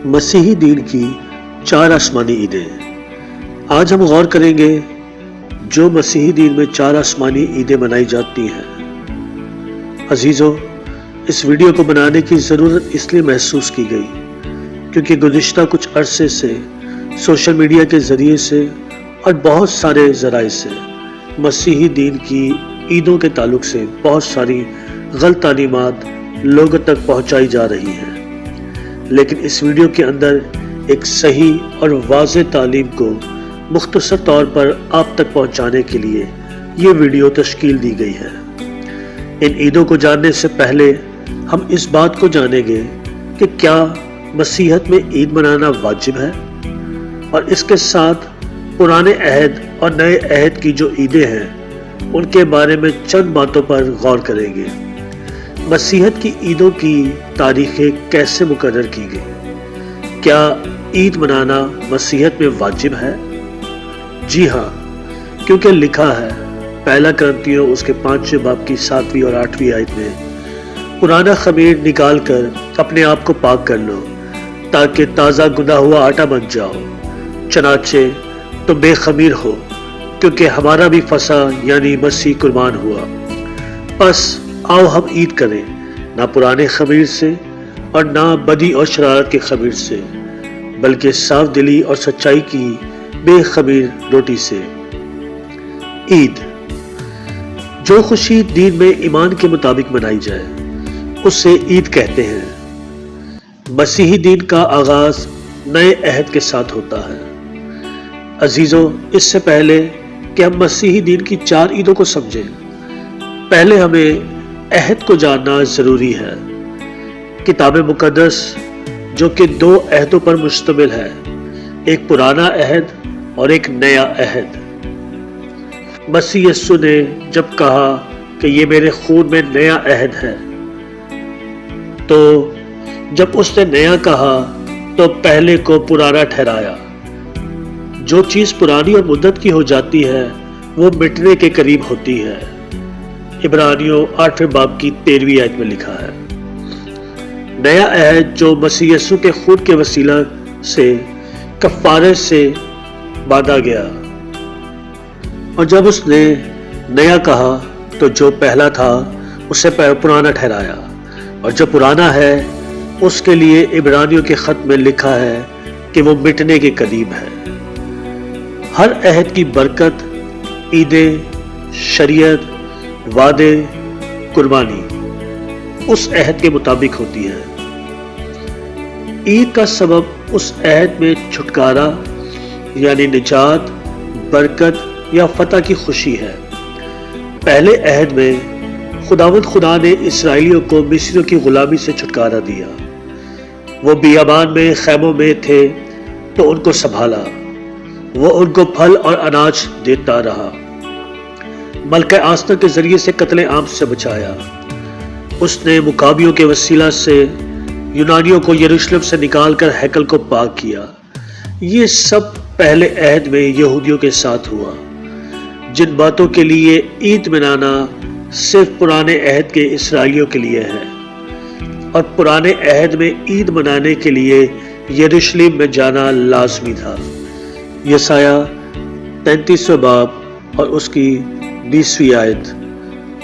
مسیحی دین کی 4 آسمانی عیدیں۔ آج ہم غور کریں گے جو مسیحی دین میں 4 آسمانی عیدیں منائی جاتی ہیں۔ عزیزو، اس ویڈیو کو بنانے کی ضرورت اس لیے محسوس کی گئی کیونکہ گزشتہ کچھ عرصے سے سوشل میڈیا کے ذریعے سے اور بہت سارے ذرائع سے مسیحی دین کی عیدوں کے تعلق سے بہت ساری غلط تعلیمات لوگوں تک پہنچائی جا رہی ہیں، لیکن اس ویڈیو کے اندر ایک صحیح اور واضح تعلیم کو مختصر طور پر آپ تک پہنچانے کے لیے یہ ویڈیو تشکیل دی گئی ہے۔ ان عیدوں کو جاننے سے پہلے ہم اس بات کو جانیں گے کہ کیا مسیحیت میں عید منانا واجب ہے، اور اس کے ساتھ پرانے عہد اور نئے عہد کی جو عیدیں ہیں ان کے بارے میں چند باتوں پر غور کریں گے۔ مسیحیت کی عیدوں کی تاریخیں کیسے مقرر کی گئی؟ کیا عید منانا مسیحیت میں واجب ہے؟ جی ہاں، کیونکہ لکھا ہے پہلا کرنتیوں اس کے 5ویں باب کی 7ویں اور 8ویں آیت میں، پرانا خمیر نکال کر اپنے آپ کو پاک کر لو تاکہ تازہ گنا ہوا آٹا بن جاؤ، چنانچہ تم بے خمیر ہو کیونکہ ہمارا بھی فصح یعنی مسیح قربان ہوا۔ پس آؤ ہم عید کریں، نہ پرانے خمیر سے اور نہ بدی اور شرارت کے خمیر سے، بلکہ صاف دلی اور سچائی کی بے خمیر روٹی سے۔ عید، جو خوشی دین میں ایمان کے مطابق منائی جائے اسے عید کہتے ہیں۔ مسیحی دین کا آغاز نئے عہد کے ساتھ ہوتا ہے۔ عزیزو، اس سے پہلے کہ ہم مسیحی دین کی 4 عیدوں کو سمجھیں، پہلے ہمیں عہد کو جاننا ضروری ہے۔ کتاب مقدس جو کہ 2 عہدوں پر مشتمل ہے، ایک پرانا عہد اور ایک نیا عہد۔ مسیح یسوع نے جب کہا کہ یہ میرے خون میں نیا عہد ہے، تو جب اس نے نیا کہا تو پہلے کو پرانا ٹھہرایا۔ جو چیز پرانی اور مدت کی ہو جاتی ہے وہ مٹنے کے قریب ہوتی ہے۔ عبرانیوں 8ویں باب کی 13ویں آیت میں لکھا ہے۔ نیا عہد جو مسیح یسوع کے خون کے وسیلہ سے کفارے سے باندھا گیا، اور جب اس نے نیا کہا تو جو پہلا تھا اسے پرانا ٹھہرایا، اور جو پرانا ہے اس کے لیے عبرانیوں کے خط میں لکھا ہے کہ وہ مٹنے کے قریب ہے۔ ہر عہد کی برکت، عیدیں، شریعت، وعدے، قربانی اس عہد کے مطابق ہوتی ہے۔ عید کا سبب اس عہد میں چھٹکارا یعنی نجات، برکت یا فتح کی خوشی ہے۔ پہلے عہد میں خداوند خدا نے اسرائیلیوں کو مصریوں کی غلامی سے چھٹکارا دیا۔ وہ بیابان میں خیموں میں تھے تو ان کو سنبھالا، وہ ان کو پھل اور اناج دیتا رہا، ملکہ آسنا کے ذریعے سے قتل عام سے بچایا۔ اس نے مکابیوں کے وسیلہ سے یونانیوں کو یروشلم سے نکال کر ہیکل کو پاک کیا۔ یہ سب پہلے عہد میں یہودیوں کے ساتھ ہوا، جن باتوں کے لیے عید منانا صرف پرانے عہد کے اسرائیلیوں کے لیے ہے، اور پرانے عہد میں عید منانے کے لیے یروشلم میں جانا لازمی تھا۔ یسایہ 33 باب اور اس کی 20ویں آیت،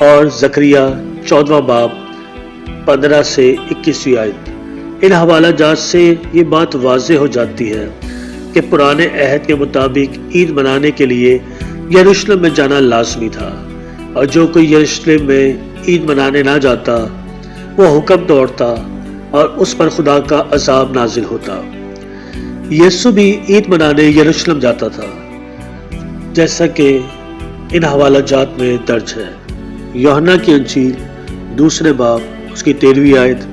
اور زکریا 14 باب 15 سے 21ویں آیت۔ ان حوالہ جات سے یہ بات واضح ہو جاتی ہے کہ پرانے عہد کے مطابق عید منانے کے لیے یروشلم میں جانا لازمی تھا، اور جو کوئی یروشلم میں عید منانے نہ جاتا وہ حکم توڑتا اور اس پر خدا کا عذاب نازل ہوتا۔ یسوع بھی عید منانے یروشلم جاتا تھا، جیسا کہ ان حوالہ جات میں درج ہے۔ یوحنا کی انجیل 2 باب اس کی 13ویں آیت،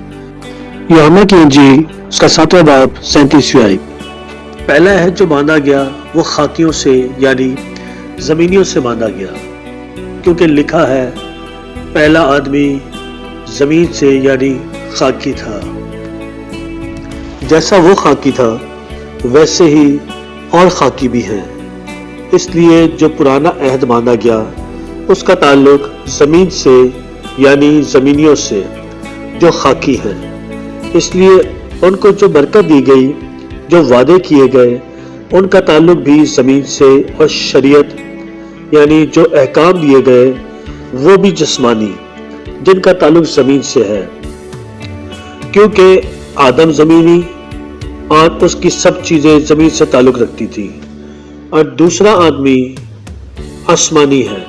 یوحنا کی انجیل اس کا 7واں باب 37ویں آیت۔ پہلا عہد جو باندھا گیا وہ خاکیوں سے یعنی زمینیوں سے باندھا گیا، کیونکہ لکھا ہے پہلا آدمی زمین سے یعنی خاکی تھا۔ جیسا وہ خاکی تھا ویسے ہی اور خاکی بھی ہے، اس لیے جو پرانا عہد باندھا گیا اس کا تعلق زمین سے یعنی زمینیوں سے جو خاکی ہیں، اس لیے उनको जो बरकत दी गई, जो वादे किए गए, उनका ताल्लुक भी ज़मीन से, और शरीयत यानी जो अहकाम दिए गए वो भी जिस्मानी, जिनका ताल्लुक ज़मीन से है, क्योंकि आदम ज़मीनी और उसकी सब चीज़ें ज़मीन से ताल्लुक रखती थी, और दूसरा आदमी आसमानी है।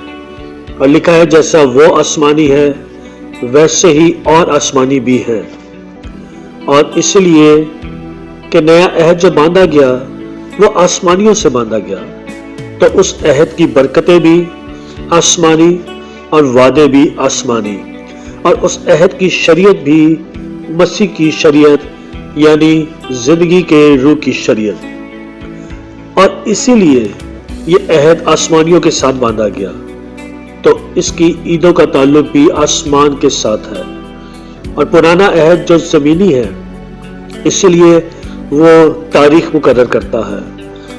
और लिखा है जैसा वो आसमानी है वैसे ही और आसमानी भी है। और इसलिए कि नया अहद जो बांधा गया वो आसमानियों से बांधा गया, तो उस अहद की बरकतें भी आसमानी और वादे भी आसमानी, और उस अहद की शरीयत भी मसीह की शरीयत यानी जिंदगी के रूह की शरीयत। और इसीलिए ये अहद आसमानियों के साथ बांधा गया, तो इसकी ईदों का ताल्लुक भी आसमान के साथ है। और पुराना अहद जो ज़मीनी है इसलिए वो तारीख मुकर्रर करता है,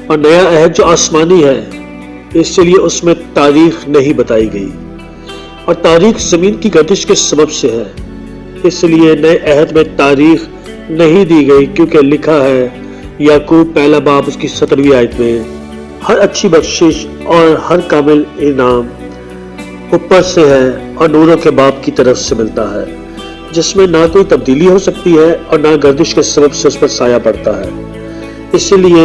और नया अहद जो आसमानी है इसलिए उसमें तारीख नहीं बताई गई, और तारीख ज़मीन की गर्दिश के सबब से है, इसलिए नए अहद में तारीख नहीं दी गई, क्योंकि लिखा है याकूब पहला बाब उसकी 17वीं आयत में, हर अच्छी बख्शिश और हर कामिल इनाम ऊपर से है और नूरों के बाप की तरफ से मिलता है, जिसमें ना कोई तब्दीली हो सकती है और ना गर्दिश के सबब से उस पर साया पड़ता है। इसीलिए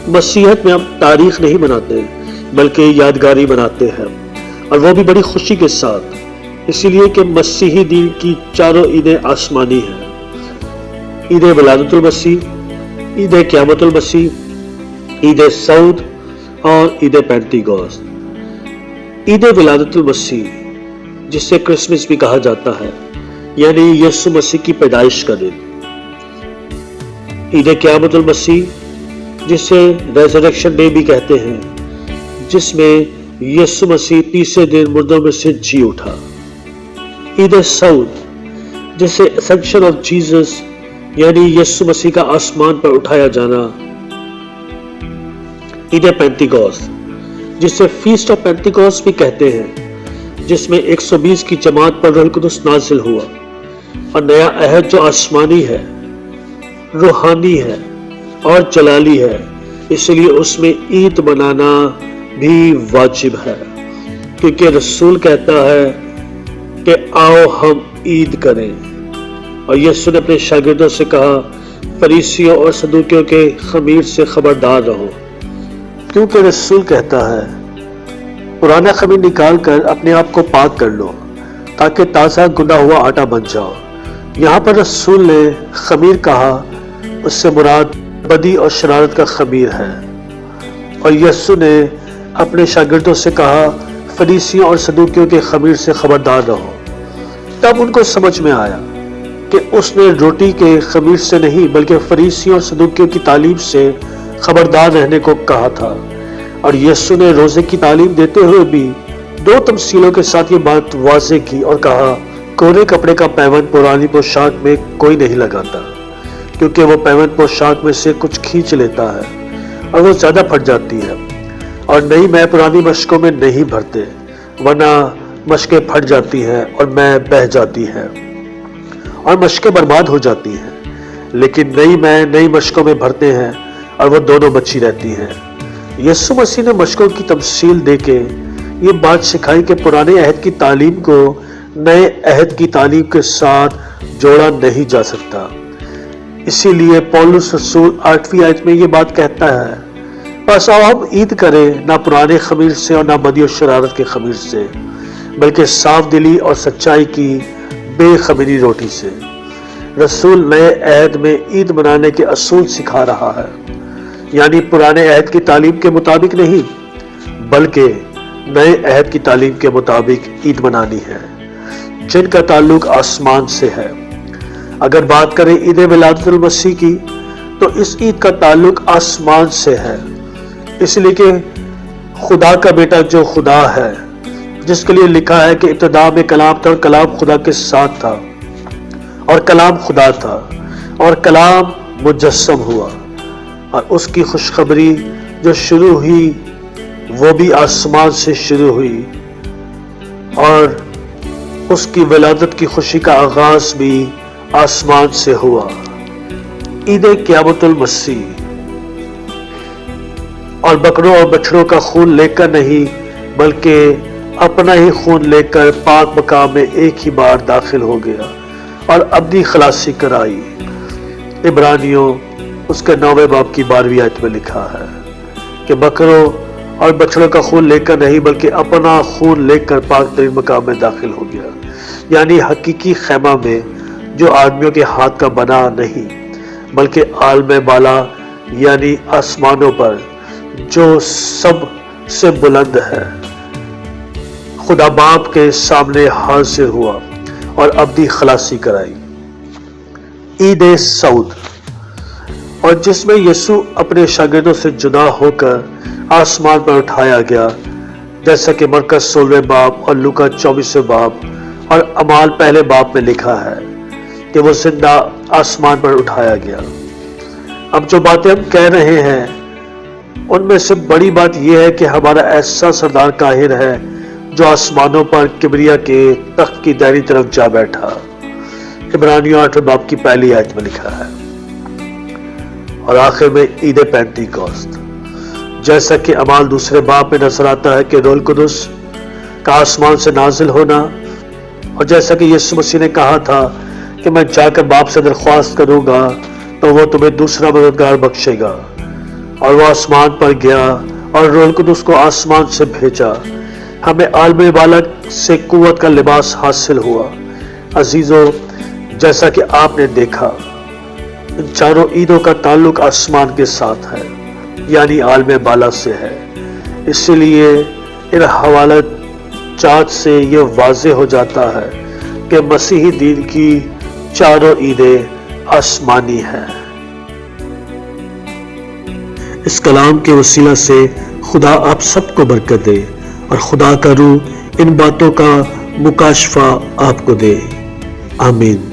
मसीहत में हम तारीख नहीं मनाते बल्कि यादगारी मनाते हैं, और वो भी बड़ी खुशी के साथ, इसीलिए कि मसीही दीन की चारों ईदें आसमानी हैं। ईद विलादतुल मसीह, ईद क़यामतुल मसीह, ईद सऊद और ईद पेंतीकोस्त। ईद विलादतुल मसीह जिसे क्रिसमस भी कहा जाता है, यानी यीशु मसीह की पैदाइश का दिन। ईद क़यामतुल मसीह जिसे रेज़रेक्शन डे भी कहते हैं, जिसमें यीशु मसीह तीसरे दिन मुर्दों में से जी उठा। ईद सऊद जिसे असेंशन ऑफ जीसस यानी यीशु मसीह का आसमान पर उठाया जाना। ईद पेंतीकोस्त जिसे फीस्ट ऑफ पेंतीकोस्त भी कहते हैं, जिसमें 120 की जमात पर रूह कुदस नाजिल हुआ। और नया अहद जो आसमानी है, रूहानी है और जलाली है, इसलिए उसमें ईद मनाना भी वाजिब है, क्योंकि रसूल कहता है कि आओ हम ईद करें। और यीशु ने अपने शागिर्दों से कहा, फरीसियों और सदूकियों के खमीर से खबरदार रहो, क्योंकि रसूल कहता है पुराना खमीर निकाल कर अपने आप को पाक कर लो ताकि ताज़ा गुना हुआ आटा बन जाओ। यहाँ पर रसूल ने खमीर कहा, उससे मुराद बदी और शरारत का खमीर है। और यीशु ने अपने शागिर्दों से कहा, फरीसियों और सदूकियों के खमीर से खबरदार रहो। तब उनको समझ में आया कि उसने रोटी के खमीर से नहीं बल्कि फरीसियों और सदूकियों की तालीम से खबरदार रहने को कहा था। और यीशु ने रोजे की तालीम देते हुए भी दो तमसीलों के साथ ये बात वाज़े की और कहा, कोरे कपड़े का पैवन पुरानी पोशाक में कोई नहीं लगाता, क्योंकि वो पैवन पोशाक में से कुछ खींच लेता है और वो ज्यादा फट जाती है। और नई मैं पुरानी मशकों में नहीं भरते, वरना मशकें फट जाती हैं और मैं बह जाती है और मशकें बर्बाद हो जाती हैं। लेकिन नई मैं नई मशकों में भरते हैं और वो दोनों बची रहती हैं। यीशु मसीह ने मशकों की तमसील देके ये बात सिखाई कि पुराने अहद की तालीम को नए अहद की तालीम के साथ जोड़ा नहीं जा सकता। इसीलिए पौलुस रसूल 8वीं आयत में ये बात कहता है, बस आओ हम ईद करें, ना पुराने खमीर से और ना बदी और शरारत के खमीर से, बल्कि साफ दिली और सच्चाई की बेखमीरी रोटी से। रसूल नए अहद में ईद मनाने के असूल सिखा रहा है, यानी पुराने अहद की तालीम के मुताबिक नहीं बल्कि नए अहद की तालीम के मुताबिक ईद मनानी है, जिनका ताल्लुक आसमान से है। अगर बात करें ईद विलादतुल मसीह की, तो इस ईद का ताल्लुक आसमान से है, इसलिए कि खुदा का बेटा जो खुदा है, जिसके लिए लिखा है कि इब्तिदा में कलाम था और कलाम खुदा के साथ था और कलाम खुदा था और कलाम मुजस्सम हुआ, और उसकी खुशखबरी जो शुरू हुई वो भी आसमान से शुरू हुई, और उसकी विलादत की खुशी का आगाज भी आसमान से हुआ। ईद क़यामत उल मसीह, और बकरों और बछड़ों का खून लेकर नहीं बल्कि अपना ही खून लेकर पाक मकाम में एक ही बार दाखिल हो गया और अब्दी खलासी कराई। इब्रानियों उसके 9वें बाब की 12वीं आयत में लिखा है कि बकरों और बछड़ों का खून लेकर नहीं बल्कि अपना खून लेकर पाक तरीन मकाम में दाखिल हो गया, यानी हकीकी खैमा में जो आदमियों के हाथ का बना नहीं बल्कि आलम बाला यानी आसमानों पर जो सब से बुलंद है, खुदा बाप के सामने हाजिर हुआ और अब्दी खलासी कराई। ईद सऊद, और जिसमें यीशु अपने शागिर्दों से जुदा होकर आसमान पर उठाया गया, जैसा कि मरकज 16वें बाब और लूका 24वें बाब और अमाल पहले बाब में लिखा है कि वो जिंदा आसमान पर उठाया गया। अब जो बातें हम कह रहे हैं उनमें से बड़ी बात यह है कि हमारा ऐसा सरदार काहिर है जो आसमानों पर किबरिया के तख्त की दाहिनी तरफ जा बैठा। इब्रानियों 8वें बाब की पहली आयत में लिखा है। और आखिर में ईद पेंतीकोस्त, जैसा कि अमाल 2 बाब में नजर आता है कि रूह कुदुस का आसमान से नाजिल होना, और जैसा कि यीशु मसीह ने कहा था कि मैं जाकर बाप से दरख्वास्त करूंगा तो वो तुम्हें दूसरा मददगार बख्शेगा, और वो आसमान पर गया और रूह कुदुस को आसमान से भेजा। हमें आलम बाला से कुव्वत का लिबास हासिल हुआ। अजीजों, जैसा कि आपने देखा, इन चारों ईदों का ताल्लुक आसमान के साथ है, यानी आलम बाला से है। इसलिए इन हवालत जात से ये वाज़ेह हो जाता है कि मसीही दीन की चारों ईदें आसमानी हैं। इस कलाम के वसीला से खुदा आप सबको बरकत दे और खुदा का रूह इन बातों का मुकाशफा आपको दे। आमीन।